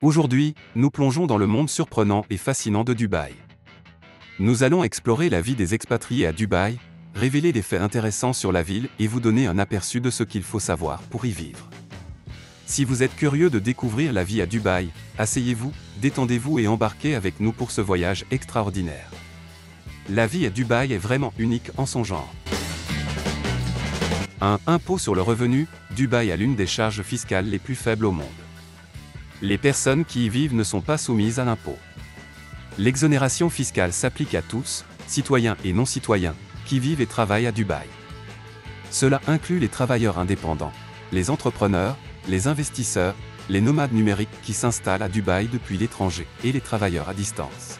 Aujourd'hui, nous plongeons dans le monde surprenant et fascinant de Dubaï. Nous allons explorer la vie des expatriés à Dubaï, révéler des faits intéressants sur la ville et vous donner un aperçu de ce qu'il faut savoir pour y vivre. Si vous êtes curieux de découvrir la vie à Dubaï, asseyez-vous, détendez-vous et embarquez avec nous pour ce voyage extraordinaire. La vie à Dubaï est vraiment unique en son genre. 1. Impôt sur le revenu. Dubaï a l'une des charges fiscales les plus faibles au monde. Les personnes qui y vivent ne sont pas soumises à l'impôt. L'exonération fiscale s'applique à tous, citoyens et non-citoyens, qui vivent et travaillent à Dubaï. Cela inclut les travailleurs indépendants, les entrepreneurs, les investisseurs, les nomades numériques qui s'installent à Dubaï depuis l'étranger et les travailleurs à distance.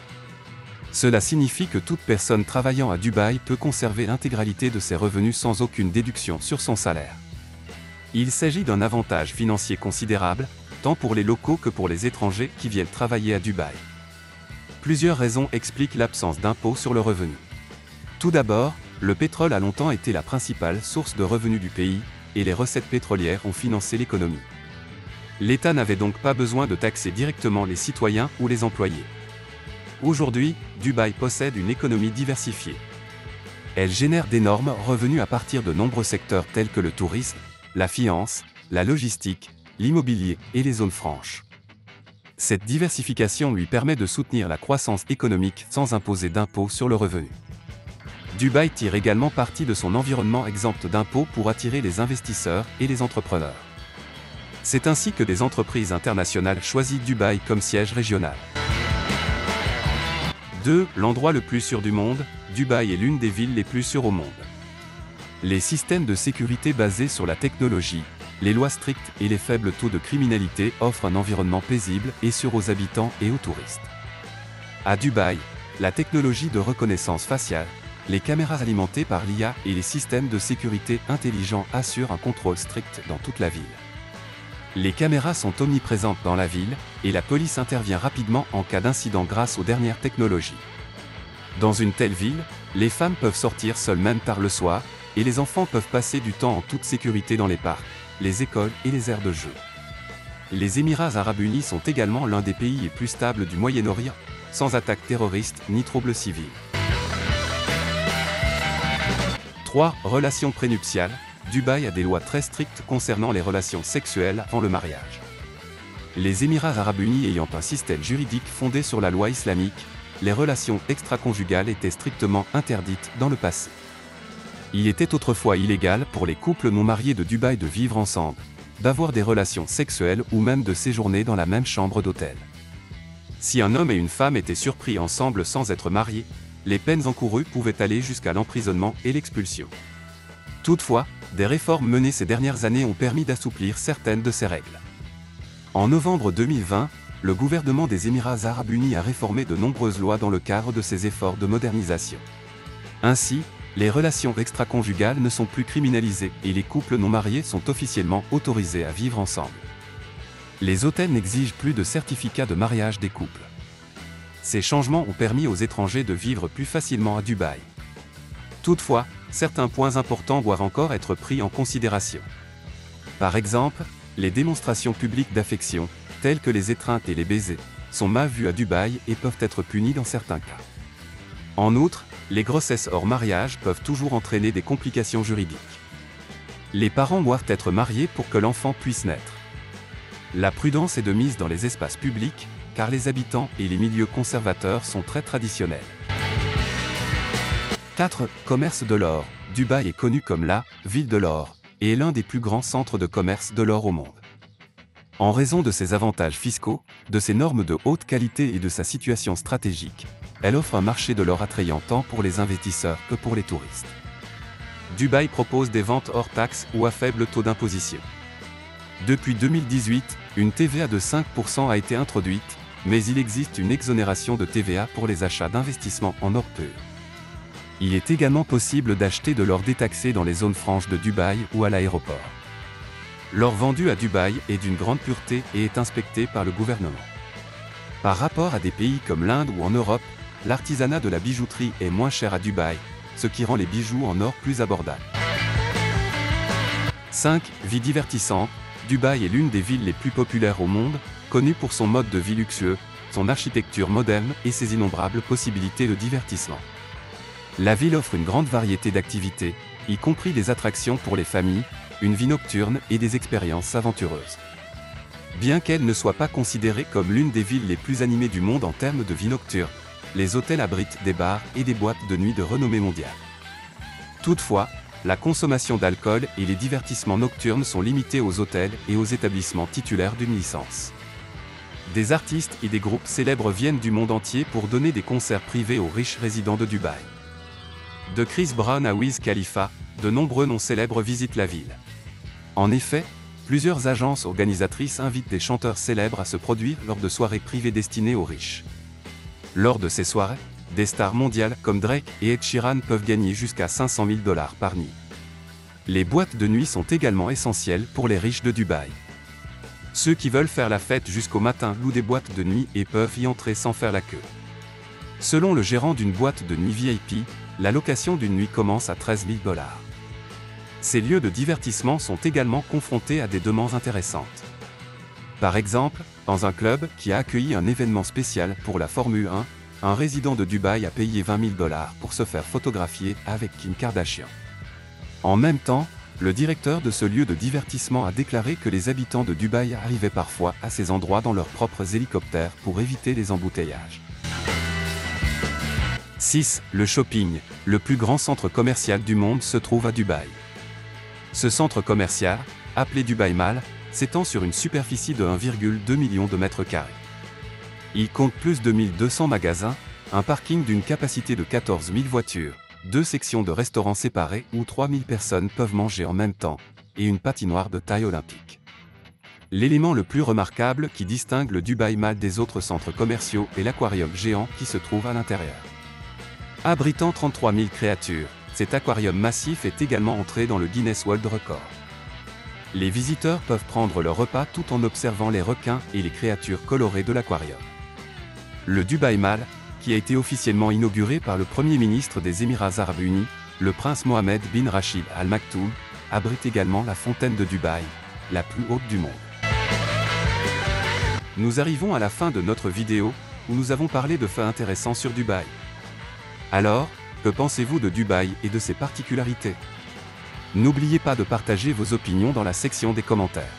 Cela signifie que toute personne travaillant à Dubaï peut conserver l'intégralité de ses revenus sans aucune déduction sur son salaire. Il s'agit d'un avantage financier considérable, tant pour les locaux que pour les étrangers qui viennent travailler à Dubaï. Plusieurs raisons expliquent l'absence d'impôt sur le revenu. Tout d'abord, le pétrole a longtemps été la principale source de revenus du pays, et les recettes pétrolières ont financé l'économie. L'État n'avait donc pas besoin de taxer directement les citoyens ou les employés. Aujourd'hui, Dubaï possède une économie diversifiée. Elle génère d'énormes revenus à partir de nombreux secteurs tels que le tourisme, la finance, la logistique, l'immobilier et les zones franches. Cette diversification lui permet de soutenir la croissance économique sans imposer d'impôt sur le revenu. Dubaï tire également parti de son environnement exempt d'impôts pour attirer les investisseurs et les entrepreneurs. C'est ainsi que des entreprises internationales choisissent Dubaï comme siège régional. 2. L'endroit le plus sûr du monde. Dubaï est l'une des villes les plus sûres au monde. Les systèmes de sécurité basés sur la technologie, les lois strictes et les faibles taux de criminalité offrent un environnement paisible et sûr aux habitants et aux touristes. À Dubaï, la technologie de reconnaissance faciale, les caméras alimentées par l'IA et les systèmes de sécurité intelligents assurent un contrôle strict dans toute la ville. Les caméras sont omniprésentes dans la ville, et la police intervient rapidement en cas d'incident grâce aux dernières technologies. Dans une telle ville, les femmes peuvent sortir seules même tard le soir, et les enfants peuvent passer du temps en toute sécurité dans les parcs, les écoles et les aires de jeu. Les Émirats arabes unis sont également l'un des pays les plus stables du Moyen-Orient, sans attaques terroristes ni troubles civils. 3. Relations prénuptiales. Dubaï a des lois très strictes concernant les relations sexuelles avant le mariage. Les Émirats arabes unis ayant un système juridique fondé sur la loi islamique, les relations extraconjugales étaient strictement interdites dans le passé. Il était autrefois illégal pour les couples non mariés de Dubaï de vivre ensemble, d'avoir des relations sexuelles ou même de séjourner dans la même chambre d'hôtel. Si un homme et une femme étaient surpris ensemble sans être mariés, les peines encourues pouvaient aller jusqu'à l'emprisonnement et l'expulsion. Toutefois, des réformes menées ces dernières années ont permis d'assouplir certaines de ces règles. En novembre 2020, le gouvernement des Émirats arabes unis a réformé de nombreuses lois dans le cadre de ses efforts de modernisation. Ainsi, les relations extraconjugales ne sont plus criminalisées et les couples non mariés sont officiellement autorisés à vivre ensemble. Les hôtels n'exigent plus de certificat de mariage des couples. Ces changements ont permis aux étrangers de vivre plus facilement à Dubaï. Toutefois, certains points importants doivent encore être pris en considération. Par exemple, les démonstrations publiques d'affection, telles que les étreintes et les baisers, sont mal vues à Dubaï et peuvent être punies dans certains cas. En outre, les grossesses hors mariage peuvent toujours entraîner des complications juridiques. Les parents doivent être mariés pour que l'enfant puisse naître. La prudence est de mise dans les espaces publics, car les habitants et les milieux conservateurs sont très traditionnels. 4. Commerce de l'or. Dubaï est connue comme la « ville de l'or » et est l'un des plus grands centres de commerce de l'or au monde. En raison de ses avantages fiscaux, de ses normes de haute qualité et de sa situation stratégique, elle offre un marché de l'or attrayant tant pour les investisseurs que pour les touristes. Dubaï propose des ventes hors taxes ou à faible taux d'imposition. Depuis 2018, une TVA de 5% a été introduite, mais il existe une exonération de TVA pour les achats d'investissements en or pur. Il est également possible d'acheter de l'or détaxé dans les zones franches de Dubaï ou à l'aéroport. L'or vendu à Dubaï est d'une grande pureté et est inspecté par le gouvernement. Par rapport à des pays comme l'Inde ou en Europe, l'artisanat de la bijouterie est moins cher à Dubaï, ce qui rend les bijoux en or plus abordables. 5. Vie divertissante. Dubaï est l'une des villes les plus populaires au monde, connu pour son mode de vie luxueux, son architecture moderne et ses innombrables possibilités de divertissement. La ville offre une grande variété d'activités, y compris des attractions pour les familles, une vie nocturne et des expériences aventureuses. Bien qu'elle ne soit pas considérée comme l'une des villes les plus animées du monde en termes de vie nocturne, les hôtels abritent des bars et des boîtes de nuit de renommée mondiale. Toutefois, la consommation d'alcool et les divertissements nocturnes sont limités aux hôtels et aux établissements titulaires d'une licence. Des artistes et des groupes célèbres viennent du monde entier pour donner des concerts privés aux riches résidents de Dubaï. De Chris Brown à Wiz Khalifa, de nombreux noms célèbres visitent la ville. En effet, plusieurs agences organisatrices invitent des chanteurs célèbres à se produire lors de soirées privées destinées aux riches. Lors de ces soirées, des stars mondiales comme Drake et Ed Sheeran peuvent gagner jusqu'à 500 000 $ par nuit. Les boîtes de nuit sont également essentielles pour les riches de Dubaï. Ceux qui veulent faire la fête jusqu'au matin louent des boîtes de nuit et peuvent y entrer sans faire la queue. Selon le gérant d'une boîte de nuit VIP, la location d'une nuit commence à 13 000 $. Ces lieux de divertissement sont également confrontés à des demandes intéressantes. Par exemple, dans un club qui a accueilli un événement spécial pour la Formule 1, un résident de Dubaï a payé 20 000 $ pour se faire photographier avec Kim Kardashian. En même temps, le directeur de ce lieu de divertissement a déclaré que les habitants de Dubaï arrivaient parfois à ces endroits dans leurs propres hélicoptères pour éviter les embouteillages. 6. Le shopping. Le plus grand centre commercial du monde se trouve à Dubaï. Ce centre commercial, appelé Dubaï Mall, s'étend sur une superficie de 1,2 million de mètres carrés. Il compte plus de 1200 magasins, un parking d'une capacité de 14 000 voitures, 2 sections de restaurants séparés où 3000 personnes peuvent manger en même temps, et une patinoire de taille olympique. L'élément le plus remarquable qui distingue le Dubaï Mall des autres centres commerciaux est l'aquarium géant qui se trouve à l'intérieur. Abritant 33 000 créatures, cet aquarium massif est également entré dans le Guinness World Record. Les visiteurs peuvent prendre leur repas tout en observant les requins et les créatures colorées de l'aquarium. Le Dubaï Mall, qui a été officiellement inauguré par le Premier ministre des Émirats Arabes Unis, le prince Mohammed bin Rachid Al Maktoum, abrite également la fontaine de Dubaï, la plus haute du monde. Nous arrivons à la fin de notre vidéo, où nous avons parlé de faits intéressants sur Dubaï. Alors, que pensez-vous de Dubaï et de ses particularités? N'oubliez pas de partager vos opinions dans la section des commentaires.